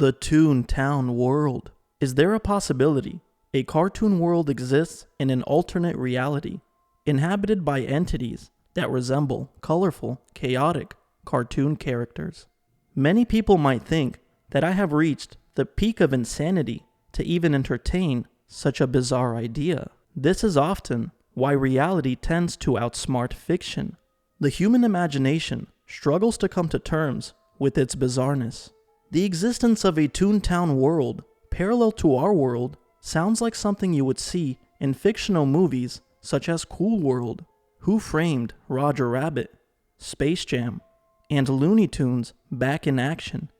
The Toontown world. Is there a possibility a cartoon world exists in an alternate reality, inhabited by entities that resemble colorful, chaotic cartoon characters? Many people might think that I have reached the peak of insanity to even entertain such a bizarre idea. This is often why reality tends to outsmart fiction. The human imagination struggles to come to terms with its bizarreness. The existence of a Toontown world parallel to our world sounds like something you would see in fictional movies such as Cool World, Who Framed Roger Rabbit, Space Jam, and Looney Tunes back in action.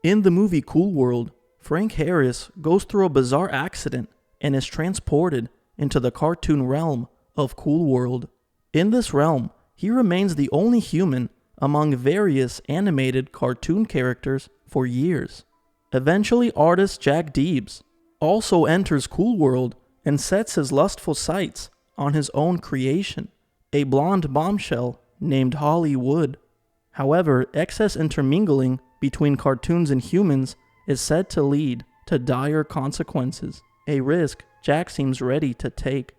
In the movie Cool World, Frank Harris goes through a bizarre accident and is transported into the cartoon realm of Cool World. In this realm, he remains the only human among various animated cartoon characters for years. Eventually, artist Jack Deebs also enters Cool World and sets his lustful sights on his own creation, a blonde bombshell named Holly Wood. However, excess intermingling between cartoons and humans is said to lead to dire consequences, a risk Jack seems ready to take.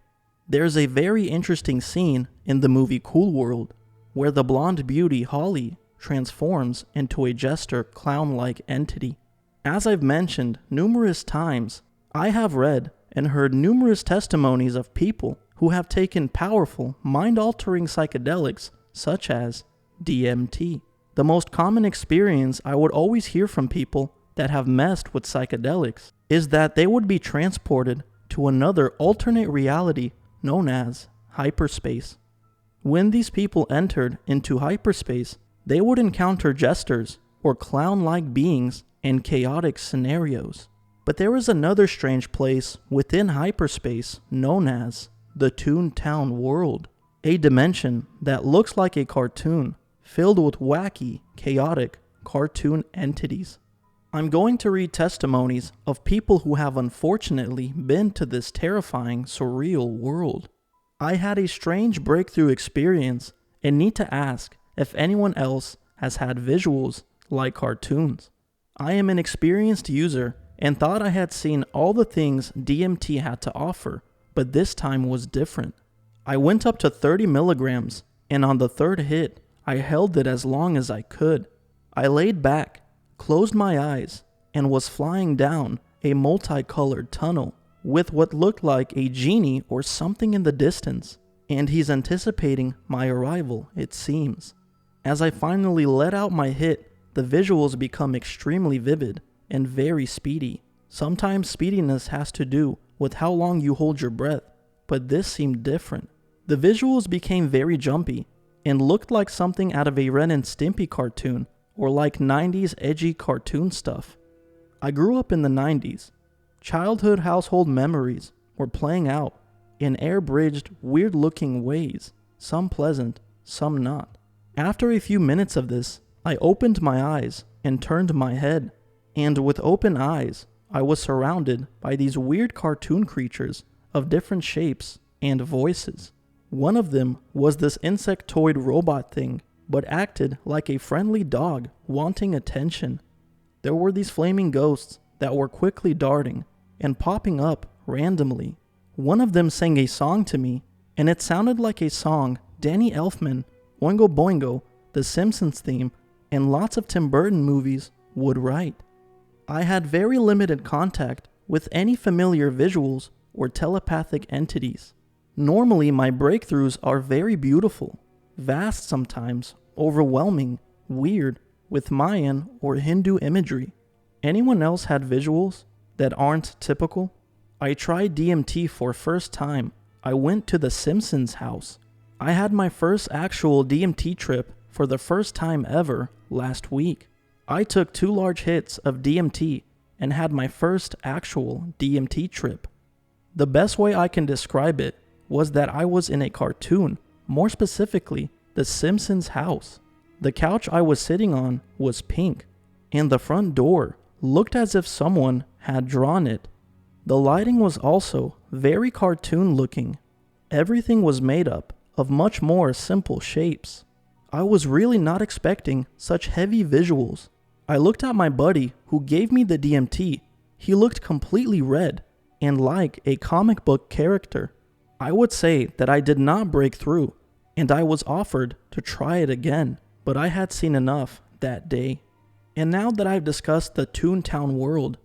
There's a very interesting scene in the movie Cool World where the blonde beauty Holly transforms into a jester clown-like entity. As I've mentioned numerous times, I have read and heard numerous testimonies of people who have taken powerful, mind-altering psychedelics such as DMT. The most common experience I would always hear from people that have messed with psychedelics is that they would be transported to another alternate reality known as hyperspace. When these people entered into hyperspace, they would encounter jesters or clown-like beings in chaotic scenarios. But there is another strange place within hyperspace known as the Toontown world, a dimension that looks like a cartoon filled with wacky, chaotic cartoon entities. I'm going to read testimonies of people who have unfortunately been to this terrifying, surreal world. I had a strange breakthrough experience and need to ask if anyone else has had visuals like cartoons. I am an experienced user and thought I had seen all the things DMT had to offer, but this time was different. I went up to 30 milligrams, and on the third hit, I held it as long as I could. I laid back, closed my eyes, and was flying down a multicolored tunnel with what looked like a genie or something in the distance, and he's anticipating my arrival, it seems. As I finally let out my hit, the visuals become extremely vivid and very speedy. Sometimes speediness has to do with how long you hold your breath, but this seemed different. The visuals became very jumpy and looked like something out of a Ren and Stimpy cartoon or like 90s edgy cartoon stuff. I grew up in the 90s. Childhood household memories were playing out in air-bridged, weird-looking ways, some pleasant, some not. After a few minutes of this, I opened my eyes and turned my head, and with open eyes, I was surrounded by these weird cartoon creatures of different shapes and voices. One of them was this insectoid robot thing, but acted like a friendly dog wanting attention. There were these flaming ghosts that were quickly darting and popping up randomly. One of them sang a song to me, and it sounded like a song Danny Elfman, Oingo Boingo, The Simpsons theme, and lots of Tim Burton movies would write. I had very limited contact with any familiar visuals or telepathic entities. Normally, my breakthroughs are very beautiful, vast sometimes, overwhelming, weird, with Mayan or Hindu imagery. Anyone else had visuals that aren't typical? I tried DMT for first time. I went to the Simpsons house. I had my first actual DMT trip for the first time ever last week. I took 2 large hits of DMT and had my first actual DMT trip. The best way I can describe it was that I was in a cartoon, more specifically, the Simpsons house. The couch I was sitting on was pink, and the front door looked as if someone had drawn it. The lighting was also very cartoon looking. Everything was made up of much more simple shapes. I was really not expecting such heavy visuals. I looked at my buddy who gave me the DMT. He looked completely red and like a comic book character. I would say that I did not break through, and I was offered to try it again, but I had seen enough that day. And now that I've discussed the Toontown world,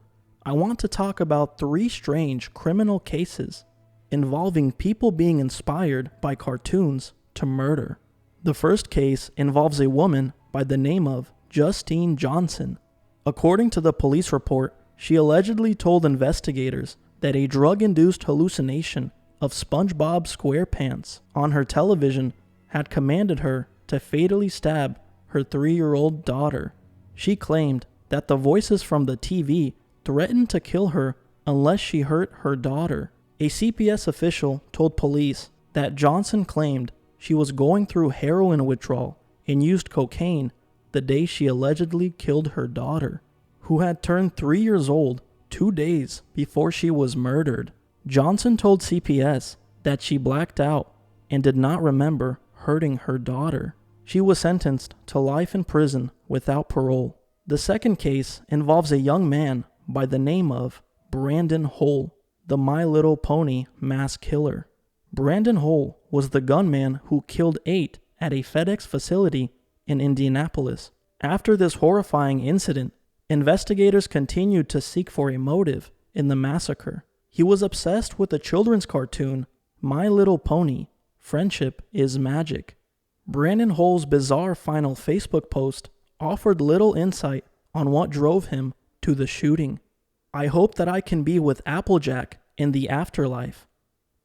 I want to talk about 3 strange criminal cases involving people being inspired by cartoons to murder. The first case involves a woman by the name of Justine Johnson. According to the police report, she allegedly told investigators that a drug-induced hallucination of SpongeBob SquarePants on her television had commanded her to fatally stab her 3-year-old daughter. She claimed that the voices from the TV threatened to kill her unless she hurt her daughter. A CPS official told police that Johnson claimed she was going through heroin withdrawal and used cocaine the day she allegedly killed her daughter, who had turned 3 years old 2 days before she was murdered. Johnson told CPS that she blacked out and did not remember hurting her daughter. She was sentenced to life in prison without parole. The second case involves a young man by the name of Brandon Hole, the My Little Pony mass killer. Brandon Hole was the gunman who killed 8 at a FedEx facility in Indianapolis. After this horrifying incident, investigators continued to seek for a motive in the massacre. He was obsessed with the children's cartoon, My Little Pony, Friendship is Magic. Brandon Hole's bizarre final Facebook post offered little insight on what drove him to the shooting. I hope that I can be with Applejack in the afterlife.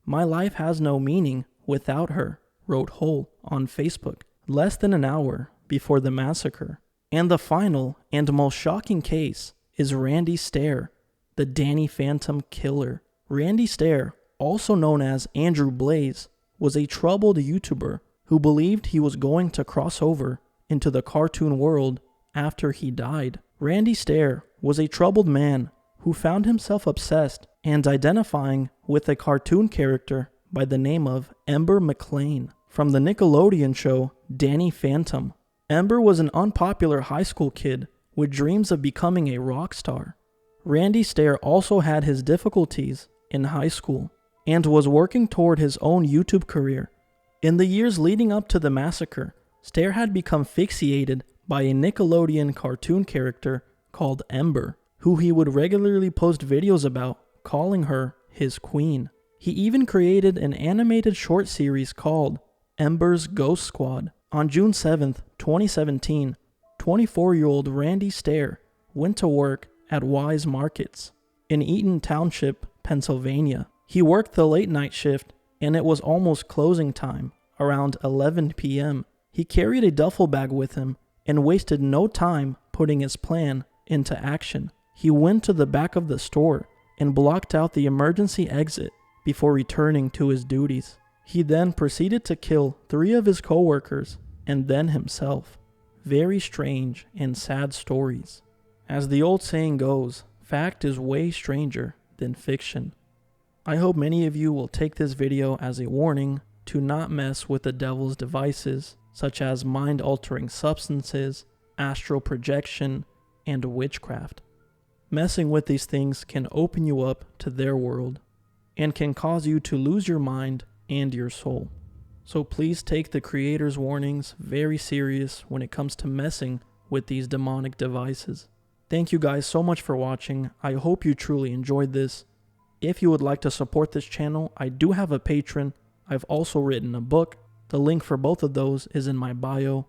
My life has no meaning without her, wrote Hole on Facebook less than an hour before the massacre. And the final and most shocking case is Randy Stair, the Danny Phantom killer. Randy Stair, also known as Andrew Blaze, was a troubled YouTuber who believed he was going to cross over into the cartoon world after he died. Randy Stair was a troubled man who found himself obsessed and identifying with a cartoon character by the name of Ember McLean from the Nickelodeon show Danny Phantom. Ember was an unpopular high school kid with dreams of becoming a rock star. Randy Stair also had his difficulties in high school and was working toward his own YouTube career. In the years leading up to the massacre, Stair had become fixated by a Nickelodeon cartoon character called Ember, who he would regularly post videos about, calling her his queen. He even created an animated short series called Ember's Ghost Squad. On June 7th, 2017, 24-year-old Randy Stair went to work at Wise Markets in Eaton Township, Pennsylvania. He worked the late night shift and it was almost closing time, around 11 p.m. He carried a duffel bag with him and wasted no time putting his plan into action. He went to the back of the store and blocked out the emergency exit before returning to his duties. He then proceeded to kill 3 of his co-workers and then himself. Very strange and sad stories. As the old saying goes, fact is way stranger than fiction. I hope many of you will take this video as a warning to not mess with the devil's devices, such as mind-altering substances, astral projection, and witchcraft. Messing with these things can open you up to their world and can cause you to lose your mind and your soul. So please take the creator's warnings very serious when it comes to messing with these demonic devices. Thank you guys so much for watching. I hope you truly enjoyed this. If you would like to support this channel, I do have a Patreon. I've also written a book. The link for both of those is in my bio.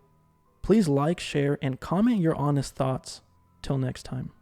Please like, share, and comment your honest thoughts. Till next time.